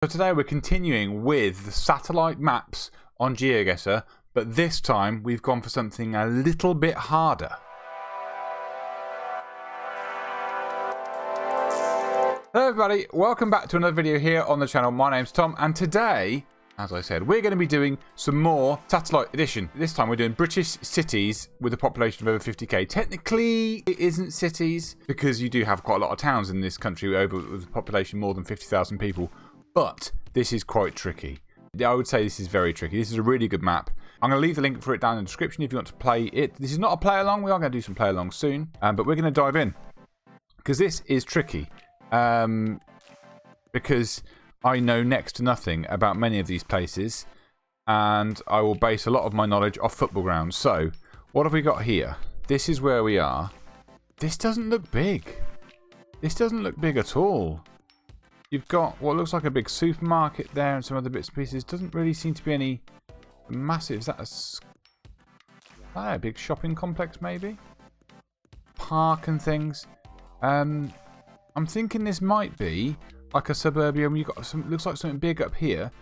So today we're continuing with the satellite maps on GeoGuessr, but this time we've gone for something a little bit harder. Hello everybody, welcome back to another video here on the channel. My name's Tom, and today, as I said, we're going to be doing some more satellite edition. This time we're doing British cities with a population of over 50k. Technically, it isn't cities because you do have quite a lot of towns in this country with a population more than 50,000 people. But this is quite tricky. I would say this is very tricky. This is a really good map. I'm going to leave the link for it down in the description if you want to play it. This is not a play along. We are going to do some play along soon. But we're going to dive in. Because this is tricky. Because I know next to nothing about many of these places. And I will base a lot of my knowledge off football grounds. So, what have we got here? This is where we are. This doesn't look big. This doesn't look big at all. You've got what looks like a big supermarket there and some other bits and pieces. Doesn't really seem to be any massive. Is that a big shopping complex maybe? Park and things. I'm thinking this might be like a suburbia. You've got some. Looks like something big up here.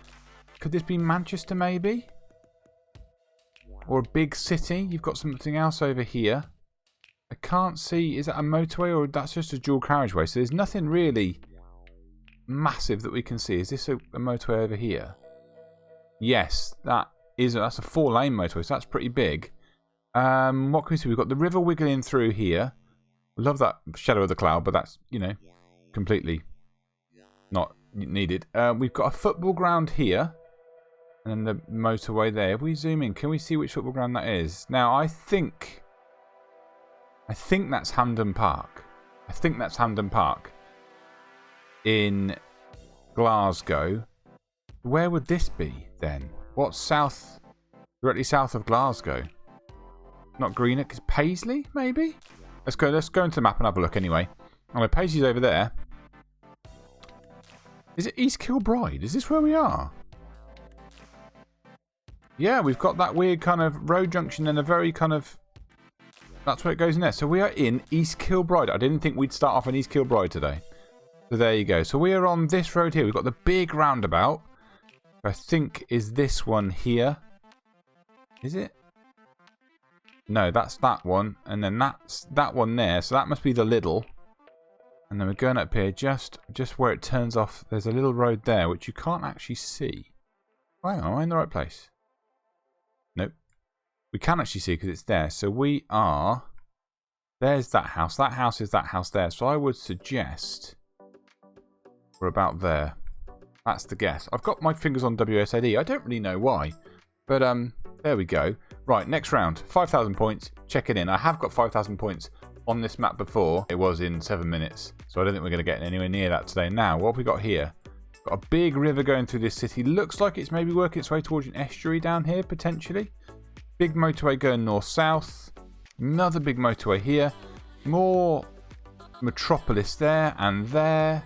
Could this be Manchester maybe? Or a big city? You've got something else over here. I can't see. Is that a motorway or that's just a dual carriageway? So there's nothing really massive that we can see. Is this a motorway over here? Yes, that's a 4-lane motorway, so that's pretty big. What can we see? We've got the river wiggling through here. Love that shadow of the cloud, but that's, you know, completely not needed. We've got a football ground here, and then the motorway there. If we zoom in, can we see which football ground that is? Now, I think that's Hampden Park. I think that's Hampden Park in Glasgow. Where would this be then? What's south, directly south of Glasgow? Not Greenock, it's Paisley maybe? Let's go into the map and have a look anyway. Oh, Paisley's over there. Is it East Kilbride? Is this where we are? Yeah, we've got that weird kind of road junction and a very kind of, that's where it goes in there. So we are in East Kilbride. I didn't think we'd start off in East Kilbride today. So there you go. So we are on this road here. We've got the big roundabout. I think is this one here. Is it? No, that's that one. And then that's that one there. So that must be the Lidl. And then we're going up here just where it turns off. There's a little road there which you can't actually see. Oh, hang on, am I in the right place? Nope. We can actually see because it's there. So we are... There's that house. That house is that house there. So I would suggest... We're about there. That's the guess. I've got my fingers on WSAD. I don't really know why. But there we go. Right, next round. 5,000 points. Check it in. I have got 5,000 points on this map before. It was in 7 minutes. So I don't think we're going to get anywhere near that today. Now, what have we got here? Got a big river going through this city. Looks like it's maybe working its way towards an estuary down here, potentially. Big motorway going north-south. Another big motorway here. More metropolis there and there.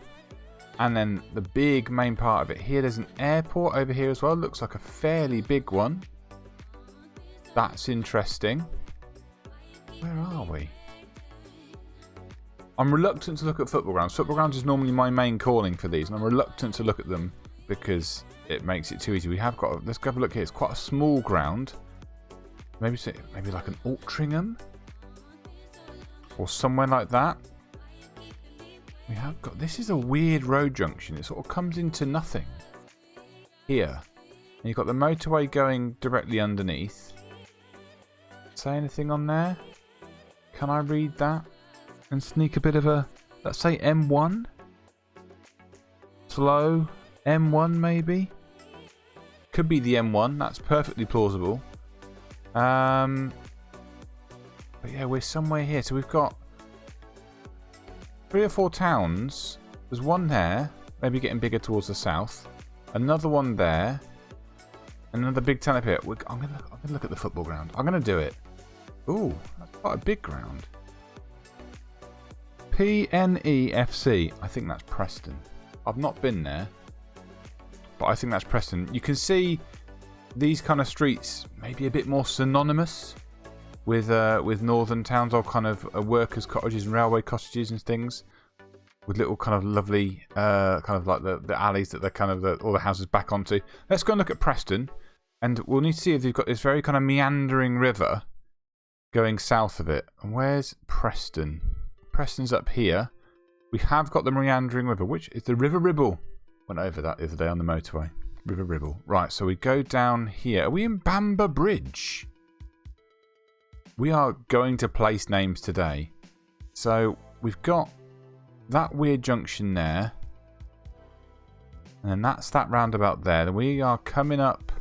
And then the big main part of it here. There's an airport over here as well. Looks like a fairly big one. That's interesting. Where are we? I'm reluctant to look at football grounds. Football grounds is normally my main calling for these. And I'm reluctant to look at them because it makes it too easy. We have got... Let's go have a look here. It's quite a small ground. Maybe like an Altrincham. Or somewhere like that. We have got... This is a weird road junction. It sort of comes into nothing. Here. And you've got the motorway going directly underneath. Say anything on there? Can I read that? And sneak a bit of a... Let's say M1? Slow. M1 maybe? Could be the M1. That's perfectly plausible. But yeah, we're somewhere here. So we've got... 3 or 4 towns. There's one there, maybe getting bigger towards the south. Another one there. Another big town up here. I'm gonna look at the football ground. I'm gonna do it. Ooh, that's quite a big ground. PNEFC. I think that's Preston. I've not been there, but I think that's Preston. You can see these kind of streets maybe a bit more synonymous with northern towns or kind of workers' cottages and railway cottages and things. with little kind of lovely, kind of like the alleys that they're kind of all the houses back onto. Let's go and look at Preston, and we'll need to see if they've got this very kind of meandering river going south of it. And where's Preston? Preston's up here. We have got the meandering river, which is the River Ribble. Went over that the other day on the motorway. River Ribble. Right, so we go down here. Are we in Bamber Bridge? We are going to place names today. So we've got that weird junction there. And then that's that roundabout there. Then we are coming up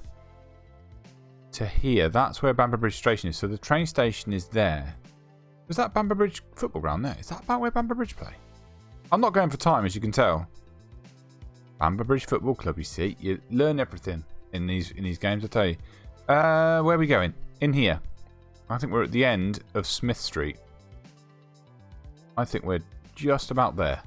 to here. That's where Bamber Bridge Station is. So the train station is there. Was that Bamber Bridge football ground there? Is that about where Bamber Bridge play? I'm not going for time, as you can tell. Bamber Bridge Football Club, you see. You learn everything in these games, I tell you. Where are we going? In here. I think we're at the end of Smith Street. I think we're just about there.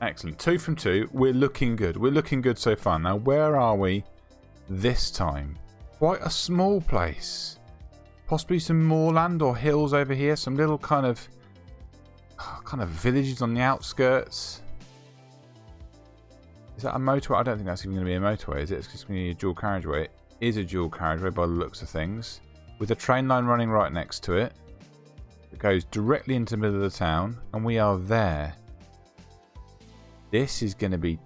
Excellent. 2 from 2. We're looking good. We're looking good so far. Now, where are we this time? Quite a small place. Possibly some moorland or hills over here. Some little kind of villages on the outskirts. Is that a motorway? I don't think that's even going to be a motorway, is it? It's just going to be a dual carriageway. It is a dual carriageway by the looks of things. With a train line running right next to it. It goes directly into the middle of the town. And we are there. This is going to be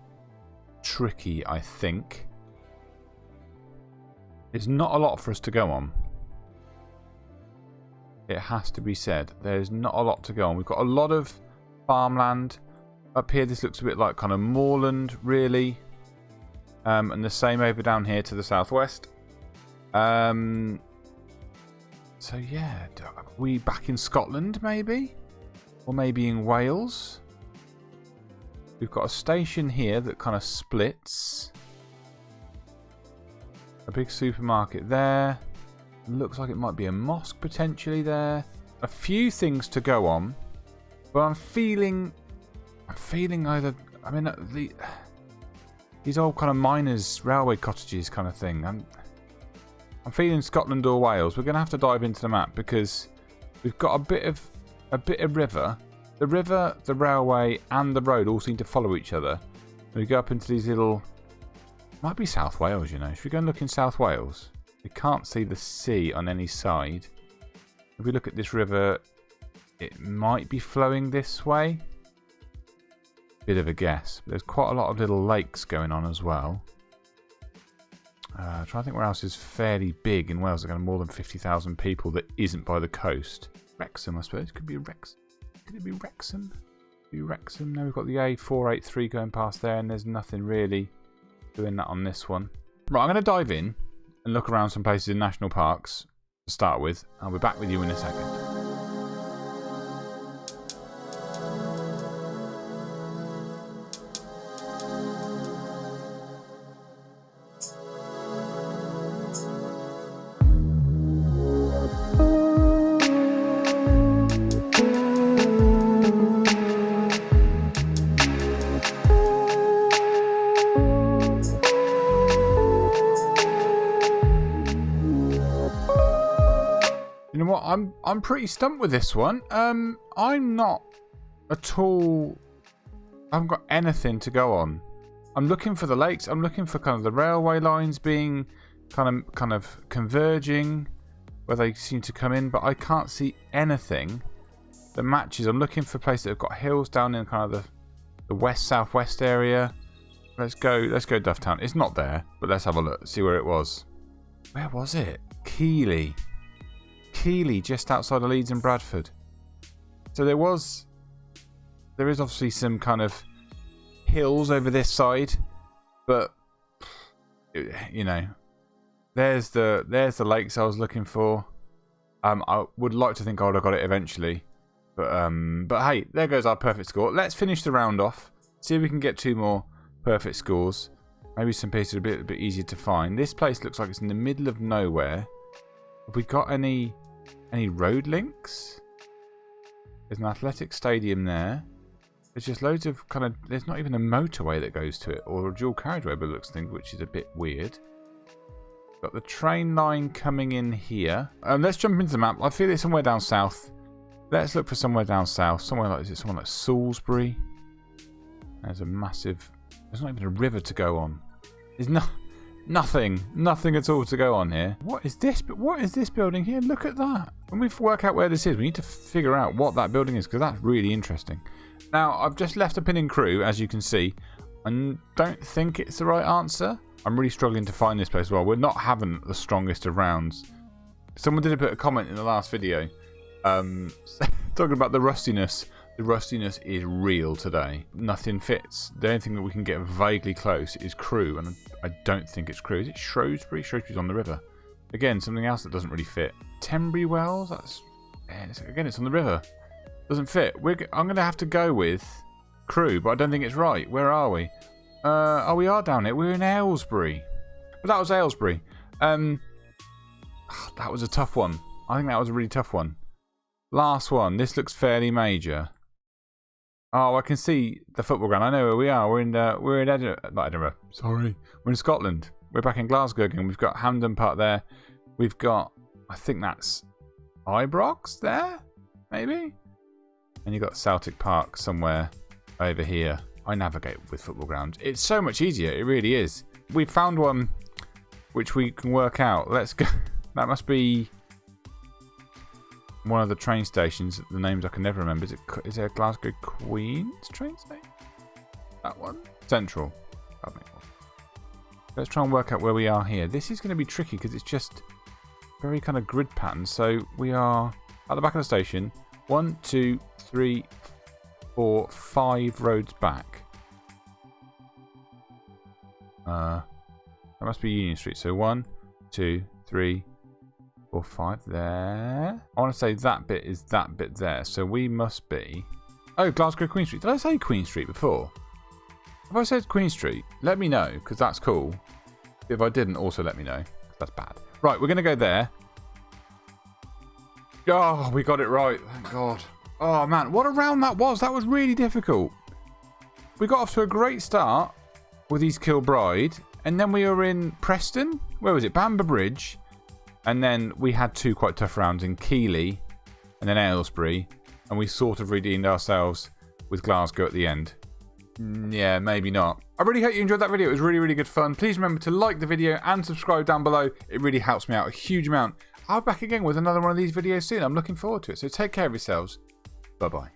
tricky, I think. There's not a lot for us to go on. It has to be said. There's not a lot to go on. We've got a lot of farmland. Up here, this looks a bit like kind of moorland, really. And the same over down here to the southwest. So, yeah. Are we back in Scotland, maybe? Or maybe in Wales? We've got a station here that kind of splits. A big supermarket there. Looks like it might be a mosque potentially there. A few things to go on. But I'm feeling either... I mean, these old kind of miners' railway cottages kind of thing. I'm feeling Scotland or Wales. We're going to have to dive into the map because we've got a bit of river. The river, the railway, and the road all seem to follow each other. We go up into these little... Might be South Wales, you know. Should we go and look in South Wales? We can't see the sea on any side. If we look at this river, it might be flowing this way. Bit of a guess. There's quite a lot of little lakes going on as well. Trying to think where else is fairly big in Wales. They've got more than 50,000 people that isn't by the coast. Wrexham, I suppose. Could be Wrexham. Could it be Wrexham? Could be Wrexham. No, we've got the A483 going past there, and there's nothing really doing that on this one. Right, I'm going to dive in and look around some places in national parks to start with. I'll be back with you in a second. I'm pretty stumped with this one. I'm not at all... I haven't got anything to go on. I'm looking for the lakes. I'm looking for kind of the railway lines being kind of converging where they seem to come in, but I can't see anything that matches. I'm looking for places that have got hills down in kind of the west-southwest area. Let's go Dufftown. It's not there, but let's have a look. See where it was. Where was it? Keighley, just outside of Leeds and Bradford. So there is obviously some kind of hills over this side, but you know, there's the lakes I was looking for. I would like to think I would have got it eventually, but hey, there goes our perfect score. Let's finish the round off. See if we can get 2 more perfect scores. Maybe some pieces are a bit easier to find. This place looks like it's in the middle of nowhere. Have we got any road links? There's an athletic stadium there. There's just loads of there's not even a motorway that goes to it, or a dual carriageway by the looks of things, which is a bit weird. Got the train line coming in here. Let's jump into the map. I feel it's somewhere down south. Let's look for somewhere down south. Somewhere like, is it somewhere like Salisbury? There's a massive... There's not even a river to go on. There's nothing at all to go on here. What is this? But what is this building here? Look at that. When we work out where this is, we need to figure out what that building is, because that's really interesting. Now, I've just left a pin in crew, as you can see. I don't think it's the right answer. I'm really struggling to find this place as well. We're not having the strongest of rounds. Someone did put a comment in the last video talking about the rustiness. The rustiness is real today. Nothing fits. The only thing that we can get vaguely close is crew, and I don't think it's crew. Is it Shrewsbury? Shrewsbury's on the river. Again, something else that doesn't really fit. Tenbury Wells? That's... Again, it's on the river. Doesn't fit. I'm going to have to go with crew, but I don't think it's right. Where are we? Oh, we are down here. We're in Aylesbury. But that was Aylesbury. That was a tough one. I think that was a really tough one. Last one. This looks fairly major. Oh, I can see the football ground. I know where we are. We're in Edinburgh. Not Edinburgh. Sorry. We're in Scotland. We're back in Glasgow again. We've got Hampden Park there. We've got, I think that's Ibrox there, maybe? And you've got Celtic Park somewhere over here. I navigate with football grounds. It's so much easier. It really is. We found one which we can work out. Let's go. That must be one of the train stations. The names I can never remember. Is there Glasgow Queen's train station? That one? Central. Let's try and work out where we are here. This is going to be tricky because it's just very kind of grid pattern. So we are at the back of the station. 1, 2, 3, 4, 5 roads back. That must be Union Street. So 1, 2, 3, 4, 5 there. I want to say that bit is that bit there. So we must be... Oh, Glasgow Queen Street. Did I say Queen Street before? If I said Queen Street, let me know, because that's cool. If I didn't, also let me know, because that's bad. Right, we're going to go there. Oh, we got it right. Thank God. Oh, man. What a round that was. That was really difficult. We got off to a great start with East Kilbride. And then we were in Preston. Where was it? Bamber Bridge. And then we had 2 quite tough rounds in Keighley and then Aylesbury. And we sort of redeemed ourselves with Glasgow at the end. Yeah, maybe not. I really hope you enjoyed that video. It was really, really good fun. Please remember to like the video and subscribe down below. It really helps me out a huge amount. I'll be back again with another one of these videos soon. I'm looking forward to it. So take care of yourselves. Bye-bye.